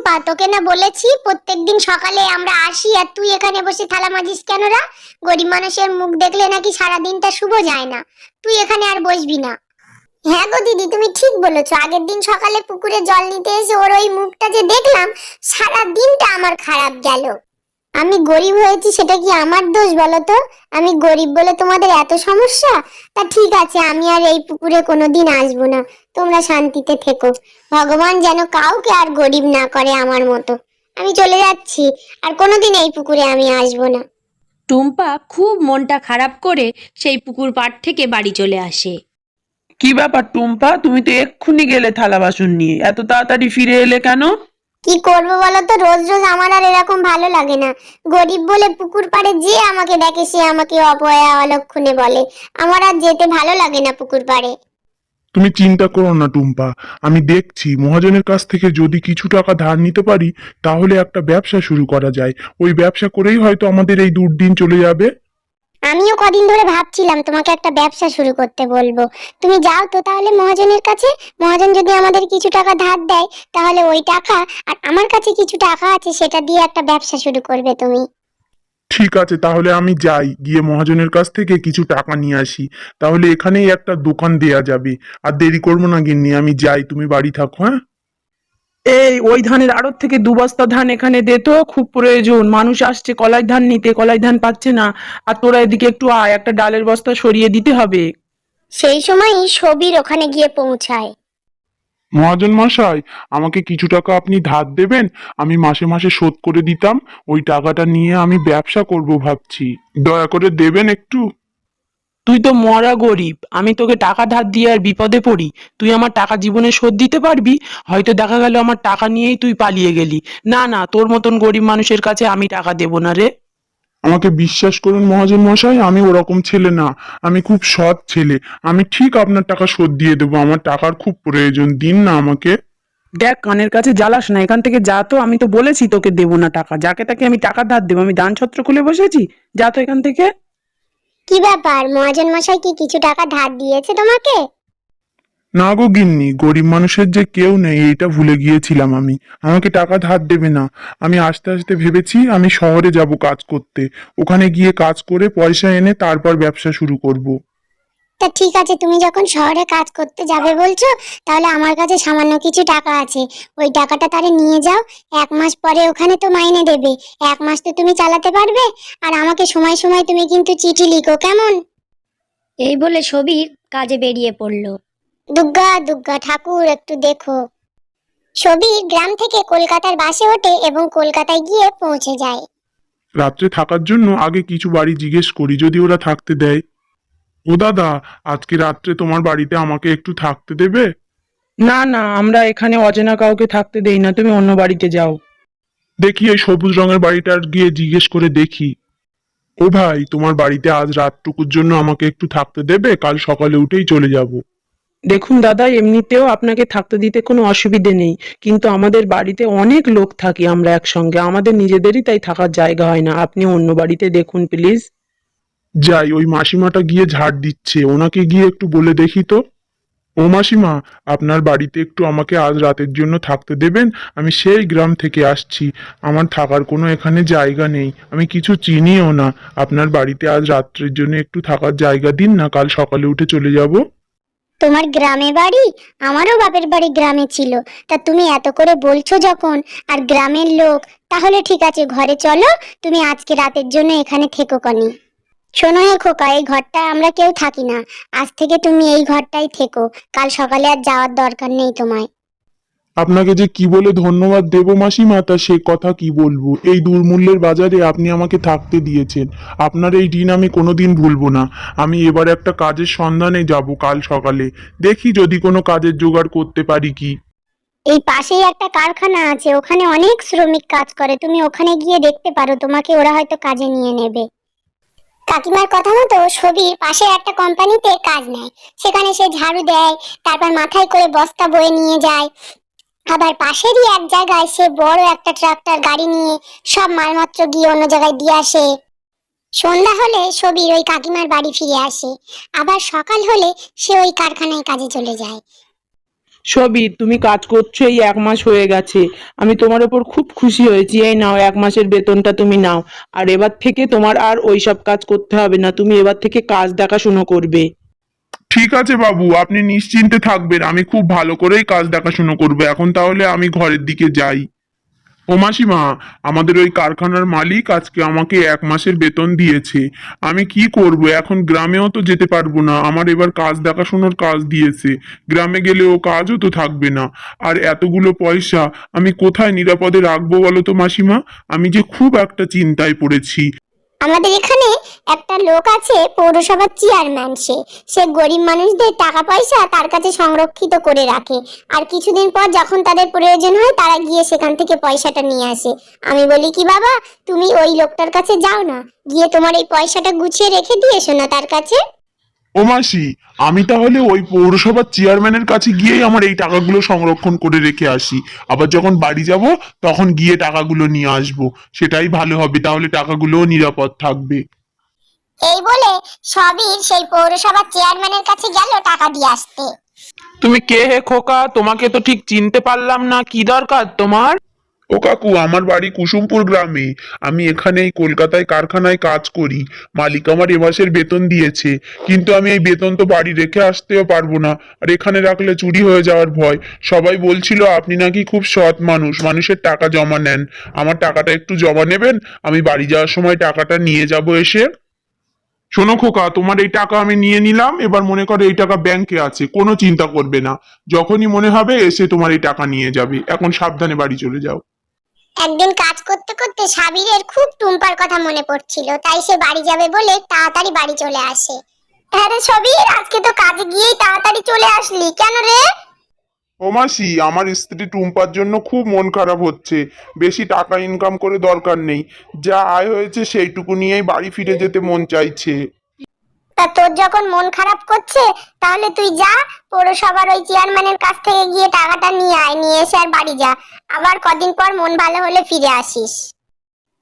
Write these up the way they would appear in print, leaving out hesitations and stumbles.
টুম্পা, তোকে না বলেছি প্রত্যেকদিন সকালে আমরা আসি আর তুই এখানে বসে থালা মাজিস কেন রা? গরিব মানুষের মুখ দেখলে নাকি সারা দিনটা শুভ যায় না। তুই এখানে আর বসবি না। হ্যাঁ গো দিদি, তুমি ঠিক বলেছো। আগের দিন সকালে পুকুরে জল নিতে এসে ওর ওই মুখটা যে দেখলাম, সারা দিনটা আমার খারাপ গেল। আমি গরিব হয়েছি সেটা কি আমার দোষ বলো তো? আমি গরিব বলে তোমাদের এত সমস্যা? তা ঠিক আছে, আমি আর এই পুকুরে কোনোদিন আসবো না। তোমরা শান্তিতে থেকো। ভগবান যেন কাউকে আর গরিব না করে আমার মতো। আমি চলে যাচ্ছি, আর কোনোদিন এই পুকুরে আমি আসবো না। টুম্পা খুব মনটা খারাপ করে সেই পুকুর পাড় থেকে বাড়ি চলে আসে। কি ব্যাপার টুম্পা, তুমি তো এক্ষুনি গেলে থালা বাসন নিয়ে, এত তাড়াতাড়ি ফিরে এলে কেন? কি করবো বলো তো, রোজ রোজ আমার আর এরকম ভালো লাগে না। গরিব বলে পুকুর পাড়ে যে আমাকে দেখে সে আমাকে অপয়া অলক্ষণে বলে। আমার আর যেতে ভালো লাগে না পুকুর পাড়ে। তুমি চিন্তা করো না টুম্পা, আমি দেখছি মহাজনের কাছ থেকে যদি কিছু টাকা ধার নিতে পারি তাহলে একটা ব্যবসা শুরু করা যায়। ওই ব্যবসা করেই হয়তো আমাদের এই দুর্দিন চলে যাবে। আমিও কদিন ধরে ভাবছিলাম তোমাকে একটা ব্যবসা শুরু করতে বলবো। তুমি যাও তো তাহলে মহাজনের কাছে। মহাজন যদি আমাদের কিছু টাকা ধার দেয় তাহলে ওই টাকা, আর আমার কাছে কিছু টাকা আছে, সেটা দিয়ে একটা ব্যবসা শুরু করবে তুমি। ঠিক আছে, তাহলে আমি যাই, গিয়ে মহাজনের কাছ থেকে কিছু টাকা নিয়ে আসি। তাহলে এখানেই একটা দোকান দেয়া যাবে। আর দেরি করবো না গিন্নি, আমি যাই, তুমি বাড়ি থাকো। হ্যাঁ, এই ওই ধানের আড়ত থেকে 2 বস্তা ধান এখানে দে তো, খুব প্রয়োজন। মানুষ আসছে কলাই ধান নিতে, কলাই ধান পাচ্ছে না। আর তোরা এদিকে একটু আয়, একটা ডালের বস্তা সরিয়ে দিতে হবে। সেই সময়ই সবির ওখানে গিয়ে পৌঁছায়। মহাজন মশাই, আমাকে কিছু টাকা আপনি ধার দেবেন? আমি মাসে মাসে শোধ করে দিতাম। ওই টাকাটা নিয়ে আমি ব্যবসা করব ভাবছি, দয়া করে দেবেন একটু। তুই তো মরা গরিব, আমি তোকে টাকা ধার দিয়ে আর বিপদে পড়ি? তুই আমার টাকা জীবনে শোধ দিতে পারবি? হয়তো দেখা গেল আমার টাকা নিয়েই তুই পালিয়ে গেলি। না না, তোর মতন গরিব মানুষের কাছে আমি টাকা দেব না রে। আমাকে বিশ্বাস করুন মহাজন মশাই, আমি ওরকম ছেলে না। আমি খুব সৎ ছেলে। আমি ঠিক আপনার টাকা শোধ দিয়ে দেবো। আমার টাকার খুব প্রয়োজন, দিন না আমাকে। দেখ, কানের কাছে জ্বালাস না, এখান থেকে যা তো। আমি তো বলেছি তোকে দেবো না টাকা। যাকে তাকে আমি টাকা ধার দেবো? আমি দান ছত্র খুলে বসেছি? যা তো এখান থেকে। কি ব্যাপার, মহাজন মশাই কি কিছু টাকা ধার দিয়েছে তোমাকে? না গো গিন্নি, গরিব মানুষের যে কেউ নেই এইটা ভুলে গিয়েছিলাম আমি। আমাকে টাকা ধার দেবে না। আমি আস্তে আস্তে ভেবেছি আমি শহরে যাব কাজ করতে। ওখানে গিয়ে কাজ করে পয়সা এনে তারপর ব্যবসা শুরু করব। তা ঠিক আছে, তুমি যখন শহরে কাজ করতে যাবে বলছো, তাহলে আমার কাছে সামান্য কিছু টাকা আছে। ওই টাকাটা তারে নিয়ে যাও। 1 মাস পরে ওখানে তো মাইনে দেবে। 1 মাস তো তুমি চালাতে পারবে। আর আমাকে সময় সময় তুমি কিন্তু চিঠি লিখো, কেমন? এই বলে সবির কাজে বেরিয়ে পড়ল। দুর্গা দুর্গা ঠাকুর একটু দেখো। সবির গ্রাম থেকে কলকাতার বাসে ওঠে এবং কলকাতায় গিয়ে পৌঁছে যায়। রাত্রে থাকার জন্য আগে কিছু বাড়ি জিজ্ঞেস করি, যদি ওরা থাকতে দেয়। ও দাদা, আজকে রাত্রে তোমার বাড়িতে আমাকে একটু থাকতে দেবে? না না, আমরা এখানে অচেনা কাউকে থাকতে দেই না, তুমি অন্য বাড়িতে যাও। দেখি এই সবুজ রঙের বাড়িটার গিয়ে জিজ্ঞেস করে দেখি। ও ভাই, তোমার বাড়িতে আজ রাতটুকুর জন্য আমাকে একটু থাকতে দেবে? কাল সকালে উঠেই চলে যাব। দেখুন দাদা, এমনিতেও আপনাকে থাকতে দিতে কোনো অসুবিধে নেই, কিন্তু আমাদের বাড়িতে অনেক লোক থাকি আমরা একসঙ্গে, আমাদের নিজেদেরই তাই থাকার জায়গা হয় না। আপনি অন্য বাড়িতে দেখুন প্লিজ। যাই, ওই মাসিমাটা গিয়ে ঝাড় দিচ্ছে, ওনাকে গিয়ে একটু বলে দেখি তো। ও মাসিমা, আপনার বাড়িতে একটু আমাকে আজ রাতের জন্য থাকতে দেবেন? আমি সেই গ্রাম থেকে আসছি। আমার থাকার কোনো এখানে জায়গা নেই, আমি কিছু চিনিও না। আপনার বাড়িতে আজ রাত্রের জন্য একটু থাকার জায়গা দিন না, কাল সকালে উঠে চলে যাব। তোমার গ্রামে বাড়ি? আমারও বাপের বাড়ি গ্রামে ছিল। তা তুমি এত করে বলছো যখন, আর গ্রামের লোক, তাহলে ঠিক আছে, ঘরে চলো। তুমি আজকে রাতের জন্য এখানে থেকো কনি। শোনো হে খোকা, এই ঘরটায় আমরা কেউ থাকি না। আজ থেকে তুমি এই ঘরটাই থেকো। কাল সকালে আর যাওয়ার দরকার নেই তোমায়। আপনাকে যে কি বলে ধন্যবাদ দেব মাসিমা, তা সে কথা কি বলবো। এই দুর্মূল্যের বাজারে আপনি আমাকে থাকতে দিয়েছেন। আপনার এই দিন আমি কোনোদিন ভুলবো না। আমি এবার একটা কাজের সন্ধানে যাব কাল সকালে। দেখি যদি কোনো কাজের জোগাড় করতে পারি কি। এই পাশেই একটা কারখানা আছে, ওখানে অনেক শ্রমিক কাজ করে। তুমি ওখানে গিয়ে দেখতে পারো, তোমাকে ওরা হয়তো কাজে নিয়ে নেবে। কাকিমার কথা মতো সবির পাশে একটা কোম্পানিতে কাজ নেয়। সেখানে সে ঝাড়ু দেয়, তারপর মাথায় করে বস্তা বয়ে নিয়ে যায়। আবার পাশেরই এক জায়গায় সে বড় একটা ট্রাক্টর গাড়ি নিয়ে সব মালপত্র গিয়ে অন্য জায়গায় দিয়ে আসে। সন্ধ্যা হলে সবির ওই কাকিমার বাড়ি ফিরে আসে। আবার সকাল হলে সে ওই কারখানায় কাজে চলে যায়। সবই তুমি কাজ করছো এই 1 মাস হয়ে গেছে, আমি তোমার ওপর খুব খুশি হয়েছি। এই নাও 1 মাসের বেতনটা তুমি নাও। আর এবার থেকে তোমার আর ওইসব কাজ করতে হবে না, তুমি এবার থেকে কাজ দেখাশুনো করবে। ঠিক আছে বাবু, আপনি নিশ্চিন্তে থাকবেন, আমি খুব ভালো করেই কাজ দেখাশুনো করবো। এখন তাহলে আমি ঘরের দিকে যাই। ও মাসিমা, আমাদের ওই কারখানার মালিক আজকে আমাকে 1 মাসের বেতন দিয়েছে। আমি কি করব এখন? গ্রামেও তো যেতে পারবো না, আমার এবার কাজ দেখাশোনার কাজ দিয়েছে। গ্রামে গেলে ও কাজও তো থাকবে না। আর এতগুলো পয়সা আমি কোথায় নিরাপদে রাখবো বলো তো মাসিমা? আমি যে খুব একটা চিন্তায় পড়েছি। আমাদের এখানে একটা লোক আছে, পৌরসভার চেয়ারম্যান। সে গরিব মানুষদের টাকা পয়সা তার কাছে সংরক্ষিত করে রাখে, আর কিছুদিন পর যখন তাদের প্রয়োজন হয় তারা গিয়ে সেখান থেকে পয়সাটা নিয়ে আসে। আমি বলি কি বাবা, তুমি ওই লোকটার কাছে যাও না, গিয়ে তোমার এই পয়সাটা গুছিয়ে রেখে দিয়ে এসো না তার কাছে। ও মাসি, আমি তাহলে ওই পৌরসভার চেয়ারম্যানের কাছে গিয়েই আমার এই টাকাগুলো সংরক্ষণ করে রেখে আসি। আবার যখন বাড়ি যাব তখন গিয়ে টাকাগুলো নিয়ে আসবো, সেটাই ভালো হবে, তাহলে টাকাগুলোও নিরাপদ থাকবে। এই বলে সবির সেই পৌরসভার চেয়ারম্যানের কাছে গেল টাকা দিয়ে আসতে। তুমি কে হে খোকা? তোমাকে তো ঠিক চিনতে পারলাম না, কি দরকার তোমার? ও কাকু, আমার বাড়ি কুসুমপুর গ্রামে। আমি এখানে এই কলকাতায় কারখানায় কাজ করি। মালিক আমার এ মাসের বেতন দিয়েছে, কিন্তু আমি এই বেতন তো বাড়ি রেখে আসতেও পারবো না, আর এখানে রাখলে চুরি হয়ে যাওয়ার ভয়। সবাই বলছিল আপনি নাকি খুব সৎ মানুষ, মানুষের টাকা জমা নেন। আমার টাকাটা একটু জমা নেবেন? আমি বাড়ি যাওয়ার সময় টাকাটা নিয়ে যাব এসে। শোনো খোকা, তোমার এই টাকা আমি নিয়ে নিলাম, এবার মনে করো এই টাকা ব্যাংকে আছে, কোনো চিন্তা করবে না। যখনই মনে হবে এসে তোমার এই টাকা নিয়ে যাবে। এখন সাবধানে বাড়ি চলে যাও। একদিন কাজ করতে করতে সাবিরের খুব টুম্পার কথা মনে পড়ছিল, তাই সে বাড়ি যাবে বলে তাড়াতাড়ি বাড়ি চলে আসে। হ্যাঁ রে সাবির, আজকে তো কাজে গিয়েই তাড়াতাড়ি চলে আসলি কেন রে? ও মাসি, আমার স্ত্রী টুম্পার জন্য খুব মন খারাপ হচ্ছে। বেশি টাকা ইনকাম করে দরকার নেই, যা আয় হয়েছে সেইটুকু নিয়েই বাড়ি ফিরে যেতে মন চাইছে। তা তোর যখন মন খারাপ করছে, তাহলে তুই যা পৌরসভার ওই চেয়ারম্যানের কাছ থেকে গিয়ে টাকাটা নিয়ে আয়, নিয়ে এসে আর বাড়ি যা। আবার কদিন পর মন ভালো হলে ফিরে আসিস।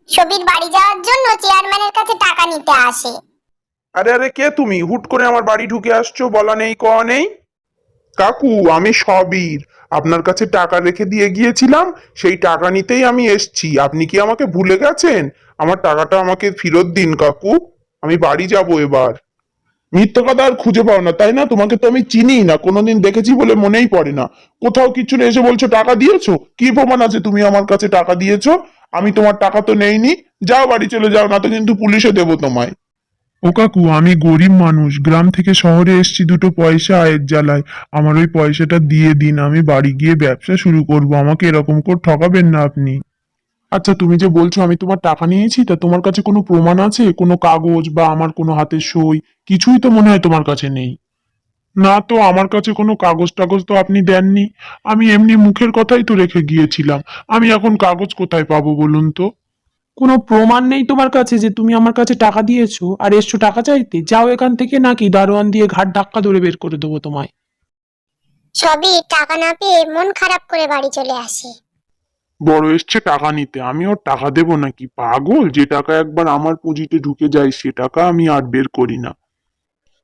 সবির বাড়ি যাওয়ার জন্য চেয়ারম্যানের কাছে টাকা নিতে আসে। আরে আরে, কে তুমি? হুট করে আমার বাড়ি ঢুকে আসছো, বলা নেই কওয়া নেই। কাকু, আমি সবির, আপনার কাছে টাকা রেখে দিয়ে গিয়েছিলাম, সেই টাকা নিতেই আমি এসছি। আপনি কি আমাকে ভুলে গেছেন? আমার টাকাটা আমাকে ফেরত দিন কাকু, আমি বাড়ি যাব এবার। মিথ্যা কথা আর খুঁজে পাও না, তাই না? তোমাকে তো আমি চিনি না, কোনোদিন দেখেছি বলে মনেই পড়ে না। কোথাও কিছু না, এসে বলছো টাকা দিয়েছো। কি প্রমাণ আছে তুমি আমার কাছে টাকা দিয়েছো? আমি তোমার টাকা তো নেইনি। যাও বাড়ি চলে যাও, না তো কিন্তু পুলিশে দেবো তোমায়। ও কাকু, আমি গরিব মানুষ, গ্রাম থেকে শহরে এসেছি দুটো পয়সা আয়ের জ্বালায়। আমার ওই পয়সাটা দিয়ে দিন, আমি বাড়ি গিয়ে ব্যবসা শুরু করব। আমাকে এরকম করে ঠকাবেন না আপনি। আচ্ছা, তুমি যে বলছো আমি তোমার টাকা নিয়েছি, তা তোমার কাছে কোনো প্রমাণ আছে? কোনো কাগজ বা আমার কোনো হাতের সই? কিছুই তো মনে হয় তোমার কাছে নেই। না তো, আমার কাছে কোনো কাগজ টাগজ তো আপনি দেননি। আমি এমনি মুখের কথাই তো রেখে গিয়েছিলাম। আমি এখন কাগজ কোথায় পাবো বলুন তো? কোনো প্রমাণ নেই তোমার কাছে যে তুমি আমার কাছে টাকা দিয়েছো আর এসছো টাকা চাইতে? যাও এখান থেকে, নাকি দারোয়ান দিয়ে ঘাট ধাক্কা ধরে বের করে দেবো তোমায়। সবই টাকা না পেয়ে মন খারাপ করে বাড়ি চলে আসে। বড় এসছে টাকা নিতে, আমি ওর টাকা দেবো নাকি? পাগল! যে টাকা একবার আমার পুঁজিতে ঢুকে যায় সে টাকা আমি আর বের করি না।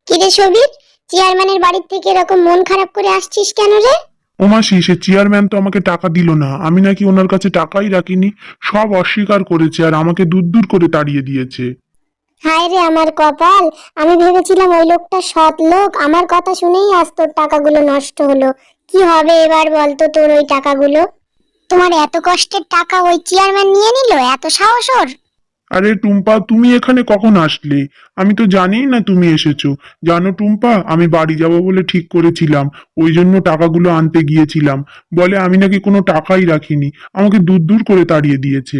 কিরে সবির, চেয়ারম্যানের বাড়ি থেকে এরকম মন খারাপ করে আসছিস কেন রে? ও মাসি, সে চেয়ারম্যান তো আমাকে টাকা দিল না। আমি নাকি ওনার কাছে টাকাই রাখিনি, সব অস্বীকার করেছে আর আমাকে দূর দূর করে তাড়িয়ে দিয়েছে। হায় রে আমার কপাল, আমি ভেবেছিলাম ওই লোকটা সৎ লোক, আমার কথা শুনেই আজ তোর টাকাগুলো নষ্ট হলো। কি হবে এবার বলতো তোর ওই টাকাগুলো? তোমার এত কষ্টের টাকা ওই চেয়ারম্যান নিয়ে নিল, এত সাহস ওর! আরে টুম্পা, তুমি এখানে কখন আসলে? আমি তো জানিই না তুমি এসেছো। জানো টুম্পা, আমি বাড়ি যাব বলে ঠিক করেছিলাম, ওই জন্য টাকাগুলো আনতে গিয়েছিলাম। বলে আমি নাকি কোনো টাকাই রাখিনি, আমাকে দূর দূর করে তাড়িয়ে দিয়েছে।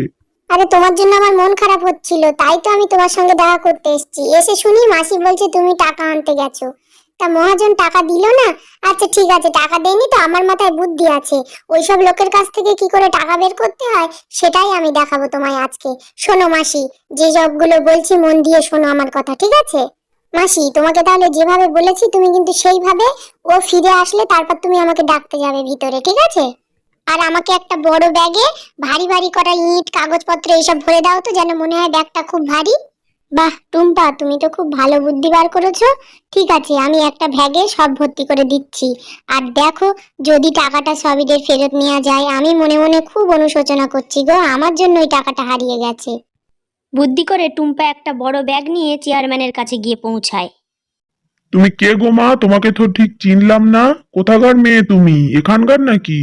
আরে তোমার জন্য আমার মন খারাপ হচ্ছিল, তাই তো আমি তোমার সঙ্গে দেখা করতে এসেছি। এসে শুনি মাসি বলছে তুমি টাকা আনতে গেছো। তা মহাজন টাকা দিল না? আচ্ছা ঠিক আছে, টাকা দেয়নি তো আমার মাথায় বুদ্ধি আছে। ওইসব লোকের কাছ থেকে কি করে টাকা বের করতে হয় সেটাই আমি দেখাবো তোমায় আজকে। শোনো মাসি, যে সবগুলো বলছি মন দিয়ে শোনো আমার কথা, ঠিক আছে? মাসি, তোমাকে তাহলে যেভাবে বলেছি তুমি কিন্তু সেইভাবে, ও ফিরে আসলে তারপর তুমি আমাকে ডাকতে যাবে ভিতরে, ঠিক আছে? আর আমাকে একটা বড় ব্যাগে ভারী ভারী করা ইট কাগজপত্র এইসব ভরে দাও তো, যেন মনে হয় ব্যাগটা খুব ভারী। বাহ টুম্পা, তুমি তো খুব ভালো বুদ্ধি বার করেছো। ঠিক আছে, আমি একটা ব্যাগে সব ভর্তি করে দিচ্ছি। আর দেখো, যদি টাকাটা সবিরের ফেরত নেওয়া যায়, আমি মনে মনে খুব অনুশোচনা করছি গো, আমার জন্য ওই টাকাটা হারিয়ে গেছে। বুদ্ধি করে টুম্পা একটা বড় ব্যাগ নিয়ে চেয়ারম্যানের কাছে গিয়ে পৌঁছায়। তুমি কে গো মা? তোমাকে তো ঠিক চিনলাম না। কোথাকার মেয়ে তুমি? এখানকার নাকি?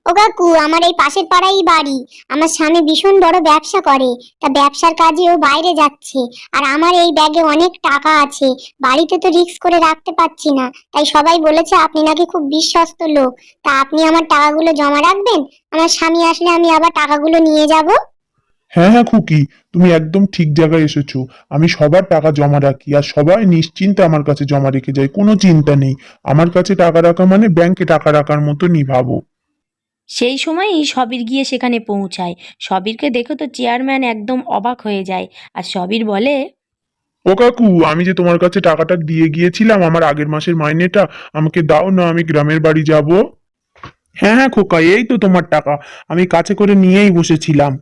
ও কাকু, আমার এই পাশের পাড়াই বাড়ি। আমার স্বামী ভীষণ বড় ব্যবসা করে, তা ব্যবসার কাজে ও বাইরে যাচ্ছে। আর আমার এই ব্যাগে অনেক টাকা আছে, বাড়িতে তো রিস্ক করে রাখতে পারছি না, তাই সবাই বলেছে আপনি নাকি খুব বিশ্বস্ত লোক। তা আপনি আমার টাকাগুলো জমা রাখবেন? আমার স্বামী আসলে আমি আবার টাকাগুলো নিয়ে যাব। হ্যাঁ হ্যাঁ খুকি, তুমি একদম ঠিক জায়গায় এসেছো। আমি সবার টাকা জমা রাখি, আর সবাই নিশ্চিন্তে আমার কাছে জমা রেখে যায়, কোনো চিন্তা নেই। আমার কাছে টাকা রাখা মানে ব্যাংকে টাকা রাখার মতনই ভাবো। সেই সময়ই সবির গিয়ে সেখানে পৌঁছায়। সবিরকে দেখে তো চেয়ারম্যান একদম অবাক হয়ে যায়। আর সবির বলে, ও কাকু, আমি যে তোমার কাছে টাকাটা দিয়ে গিয়েছিলাম, আমার আগের মাসের মাইনেটা আমাকে দাও না, আমি গ্রামের বাড়ি যাব। হ্যাঁ হ্যাঁ খোকা, এই তো তোমার টাকা, আমি কাছে করে নিয়েই বসেছিলাম।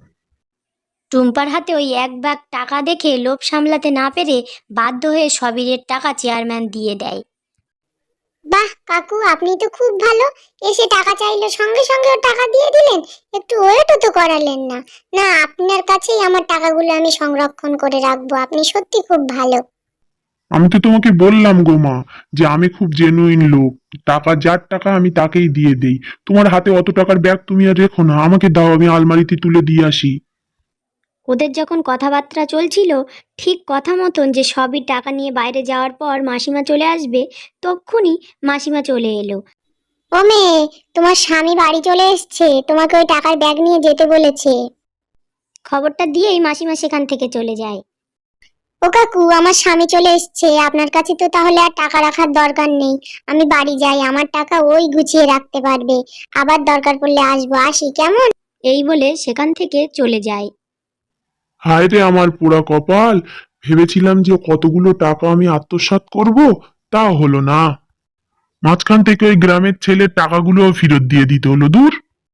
টুম্পার হাতে ওই এক ব্যাগ টাকা দেখে লোভ সামলাতে না পেরে বাধ্য হয়ে সবিরের টাকা চেয়ারম্যান দিয়ে দেয়। বাহ কাকু, আপনি তো খুব ভালো। এসে টাকা চাইলো, সঙ্গে সঙ্গে ও টাকা দিয়ে দিলেন। একটু ওয়েটও তো করালেন না। না, আপনার কাছেই আমার টাকাগুলো আমি সংরক্ষণ করে রাখবো। আপনি সত্যি খুব ভালো। আমি তো তোমাকে বললাম গো মা, যে আমি খুব জেনুইন লোক। টাকা যার টাকা আমি তাকেই দিয়ে দেই। তোমার হাতে অত টাকার ব্যাগ তুমি আর রেখো না, আমাকে দাও, আমি আলমারিতে তুলে দিয়ে আসি। ওদের যখন কথাবার্তা চলছিল, ঠিক কথা মতন যে সবই টাকা নিয়ে বাইরে যাওয়ার পর মাসিমা চলে আসবে, তক্ষুনি মাসিমা চলে এলো। ও মেয়ে, তোমার স্বামী বাড়ি চলে এসেছে, তোমাকে ওই টাকার ব্যাগ নিয়ে যেতে বলেছে। খবরটা দিয়েই মাসিমা সেখান থেকে চলে যায়। ও কাকু, আমার স্বামী চলে এসেছে, আপনার কাছে তো তাহলে আর টাকা রাখার দরকার নেই। আমি বাড়ি যাই, আমার টাকা ওই গুছিয়ে রাখতে পারবে। আবার দরকার পড়লে আসবো, আসি কেমন? এই বলে সেখান থেকে চলে যায়। হায় রে আমার পোড়া কপাল, ভেবেছিলাম যে কতগুলো টাকা আমি আত্মসাৎ করব, তা হলো না। মাঝখান থেকে ওই গ্রামের ছেলের টাকাগুলো ফেরত দিয়ে দিতে হলো, দূর।